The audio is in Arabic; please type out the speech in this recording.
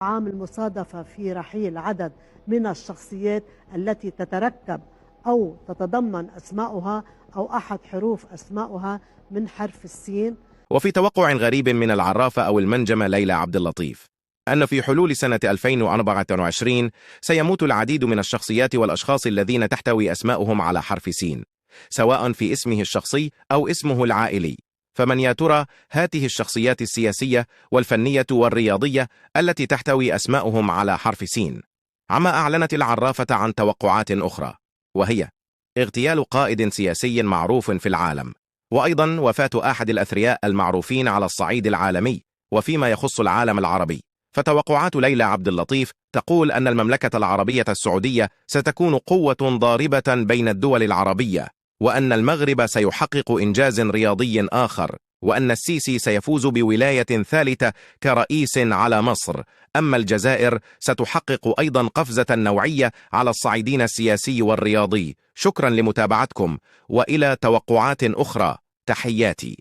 عام المصادفة في رحيل عدد من الشخصيات التي تتركب أو تتضمن أسماؤها أو أحد حروف أسماؤها من حرف السين. وفي توقع غريب من العرافة أو المنجمة ليلى عبد اللطيف أن في حلول سنة 2024 سيموت العديد من الشخصيات والأشخاص الذين تحتوي أسماؤهم على حرف سين، سواء في اسمه الشخصي أو اسمه العائلي. فمن يا ترى هذه الشخصيات السياسية والفنية والرياضية التي تحتوي أسماؤهم على حرف سين؟ عما أعلنت العرافة عن توقعات أخرى، وهي اغتيال قائد سياسي معروف في العالم، وأيضا وفاة أحد الأثرياء المعروفين على الصعيد العالمي وفيما يخص العالم العربي. فتوقعات ليلى عبد اللطيف تقول أن المملكة العربية السعودية ستكون قوة ضاربة بين الدول العربية، وأن المغرب سيحقق إنجاز رياضي آخر، وأن السيسي سيفوز بولاية ثالثة كرئيس على مصر، أما الجزائر ستحقق أيضا قفزة نوعية على الصعيدين السياسي والرياضي. شكرا لمتابعتكم، وإلى توقعات أخرى، تحياتي.